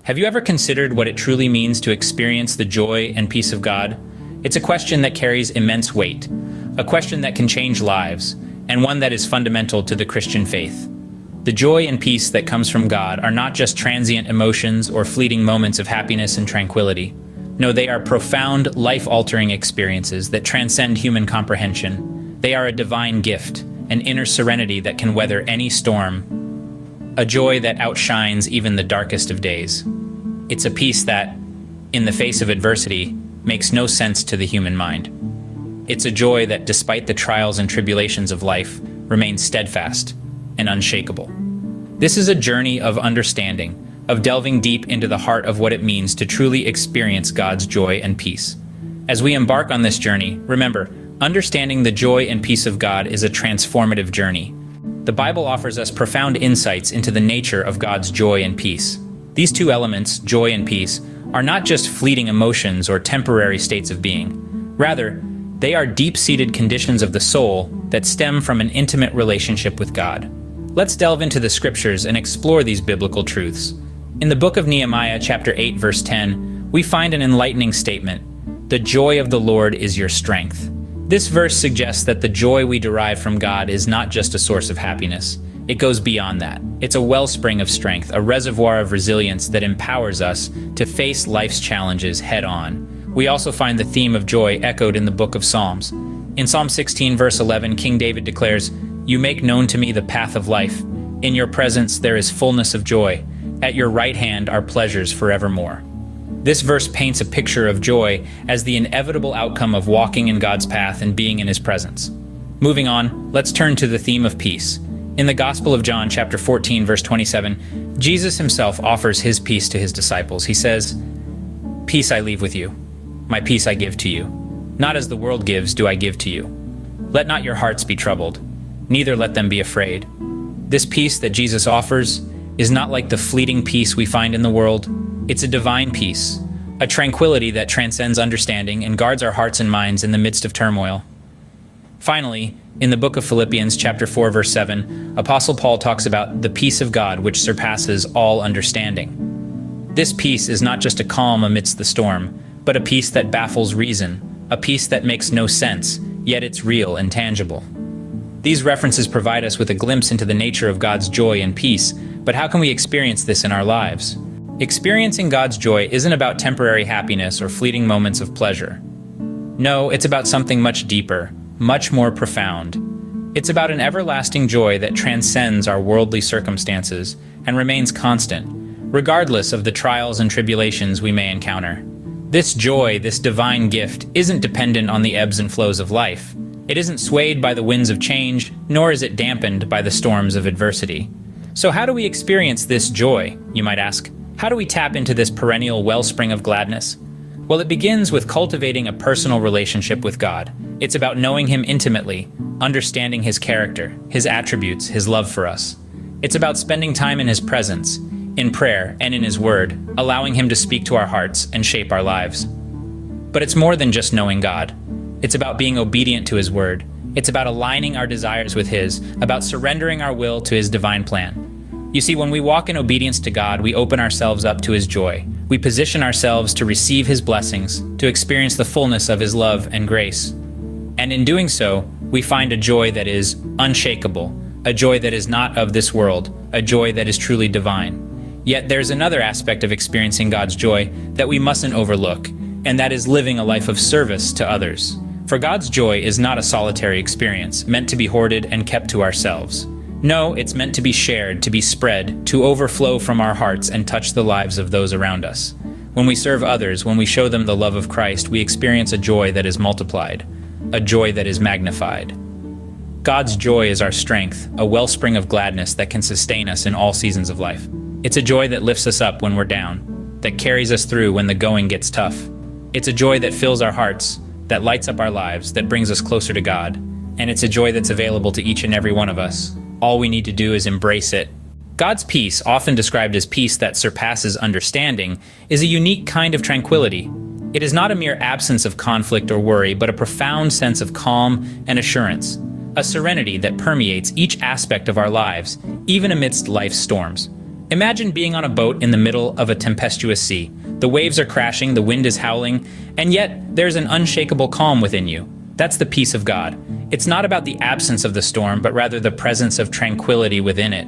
Have you ever considered what it truly means to experience the joy and peace of God? It's a question that carries immense weight, a question that can change lives, and one that is fundamental to the Christian faith. The joy and peace that comes from God are not just transient emotions or fleeting moments of happiness and tranquility. No, they are profound, life-altering experiences that transcend human comprehension. They are a divine gift, an inner serenity that can weather any storm, a joy that outshines even the darkest of days. It's a peace that, in the face of adversity, makes no sense to the human mind. It's a joy that, despite the trials and tribulations of life, remains steadfast and unshakable. This is a journey of understanding, of delving deep into the heart of what it means to truly experience God's joy and peace. As we embark on this journey, remember, understanding the joy and peace of God is a transformative journey. The Bible offers us profound insights into the nature of God's joy and peace. These two elements, joy and peace, are not just fleeting emotions or temporary states of being. Rather, they are deep-seated conditions of the soul that stem from an intimate relationship with God. Let's delve into the scriptures and explore these biblical truths. In the book of Nehemiah, chapter 8, verse 10, we find an enlightening statement: "The joy of the Lord is your strength." This verse suggests that the joy we derive from God is not just a source of happiness. It goes beyond that. It's a wellspring of strength, a reservoir of resilience that empowers us to face life's challenges head-on. We also find the theme of joy echoed in the book of Psalms. In Psalm 16, verse 11, King David declares, "You make known to me the path of life. In your presence there is fullness of joy. At your right hand are pleasures forevermore." This verse paints a picture of joy as the inevitable outcome of walking in God's path and being in His presence. Moving on, let's turn to the theme of peace. In the Gospel of John, chapter 14, verse 27, Jesus himself offers his peace to his disciples. He says, "Peace I leave with you. My peace I give to you. Not as the world gives do I give to you. Let not your hearts be troubled, neither let them be afraid." This peace that Jesus offers is not like the fleeting peace we find in the world. It's a divine peace, a tranquility that transcends understanding and guards our hearts and minds in the midst of turmoil. Finally, in the book of Philippians, chapter 4, verse 7, Apostle Paul talks about the peace of God which surpasses all understanding. This peace is not just a calm amidst the storm, but a peace that baffles reason, a peace that makes no sense, yet it's real and tangible. These references provide us with a glimpse into the nature of God's joy and peace, but how can we experience this in our lives? Experiencing God's joy isn't about temporary happiness or fleeting moments of pleasure. No, it's about something much deeper, much more profound. It's about an everlasting joy that transcends our worldly circumstances and remains constant, regardless of the trials and tribulations we may encounter. This joy, this divine gift, isn't dependent on the ebbs and flows of life. It isn't swayed by the winds of change, nor is it dampened by the storms of adversity. So how do we experience this joy, you might ask? How do we tap into this perennial wellspring of gladness? Well, it begins with cultivating a personal relationship with God. It's about knowing Him intimately, understanding His character, His attributes, His love for us. It's about spending time in His presence, in prayer and in His Word, allowing Him to speak to our hearts and shape our lives. But it's more than just knowing God. It's about being obedient to His Word. It's about aligning our desires with His, about surrendering our will to His divine plan. You see, when we walk in obedience to God, we open ourselves up to His joy. We position ourselves to receive His blessings, to experience the fullness of His love and grace. And in doing so, we find a joy that is unshakable, a joy that is not of this world, a joy that is truly divine. Yet there's another aspect of experiencing God's joy that we mustn't overlook, and that is living a life of service to others. For God's joy is not a solitary experience, meant to be hoarded and kept to ourselves. No, it's meant to be shared, to be spread, to overflow from our hearts and touch the lives of those around us. When we serve others, when we show them the love of Christ, we experience a joy that is multiplied, a joy that is magnified. God's joy is our strength, a wellspring of gladness that can sustain us in all seasons of life. It's a joy that lifts us up when we're down, that carries us through when the going gets tough. It's a joy that fills our hearts, that lights up our lives, that brings us closer to God. And it's a joy that's available to each and every one of us. All we need to do is embrace it. God's peace, often described as peace that surpasses understanding, is a unique kind of tranquility. It is not a mere absence of conflict or worry, but a profound sense of calm and assurance, a serenity that permeates each aspect of our lives, even amidst life's storms. Imagine being on a boat in the middle of a tempestuous sea. The waves are crashing, the wind is howling, and yet there's an unshakable calm within you. That's the peace of God. It's not about the absence of the storm, but rather the presence of tranquility within it.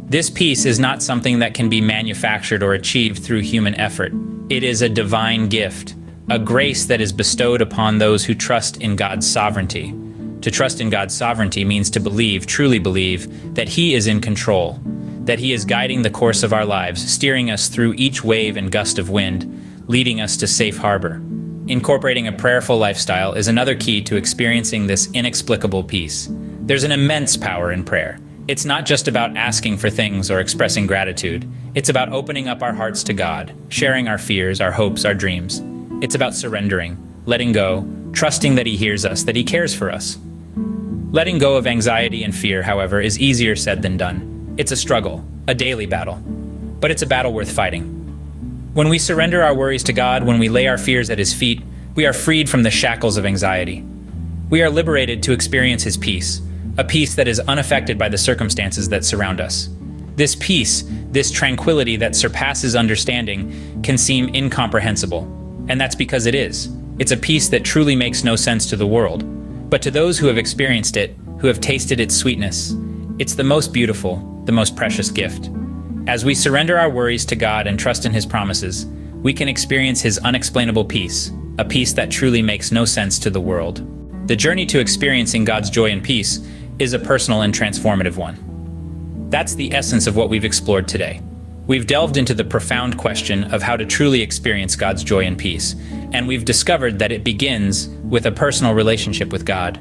This peace is not something that can be manufactured or achieved through human effort. It is a divine gift, a grace that is bestowed upon those who trust in God's sovereignty. To trust in God's sovereignty means to believe, truly believe, that He is in control, that He is guiding the course of our lives, steering us through each wave and gust of wind, leading us to safe harbor. Incorporating a prayerful lifestyle is another key to experiencing this inexplicable peace. There's an immense power in prayer. It's not just about asking for things or expressing gratitude. It's about opening up our hearts to God, sharing our fears, our hopes, our dreams. It's about surrendering, letting go, trusting that He hears us, that He cares for us. Letting go of anxiety and fear, however, is easier said than done. It's a struggle, a daily battle, but it's a battle worth fighting. When we surrender our worries to God, when we lay our fears at His feet, we are freed from the shackles of anxiety. We are liberated to experience His peace, a peace that is unaffected by the circumstances that surround us. This peace, this tranquility that surpasses understanding, can seem incomprehensible, and that's because it is. It's a peace that truly makes no sense to the world. But to those who have experienced it, who have tasted its sweetness, it's the most beautiful, the most precious gift. As we surrender our worries to God and trust in His promises, we can experience His unexplainable peace, a peace that truly makes no sense to the world. The journey to experiencing God's joy and peace is a personal and transformative one. That's the essence of what we've explored today. We've delved into the profound question of how to truly experience God's joy and peace, and we've discovered that it begins with a personal relationship with God.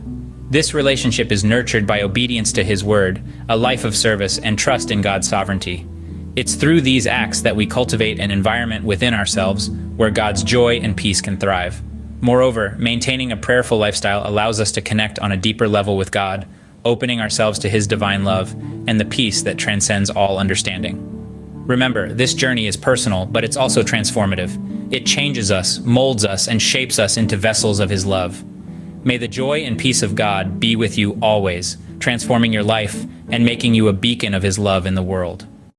This relationship is nurtured by obedience to His word, a life of service, and trust in God's sovereignty. It's through these acts that we cultivate an environment within ourselves where God's joy and peace can thrive. Moreover, maintaining a prayerful lifestyle allows us to connect on a deeper level with God, opening ourselves to His divine love and the peace that transcends all understanding. Remember, this journey is personal, but it's also transformative. It changes us, molds us, and shapes us into vessels of His love. May the joy and peace of God be with you always, transforming your life and making you a beacon of His love in the world.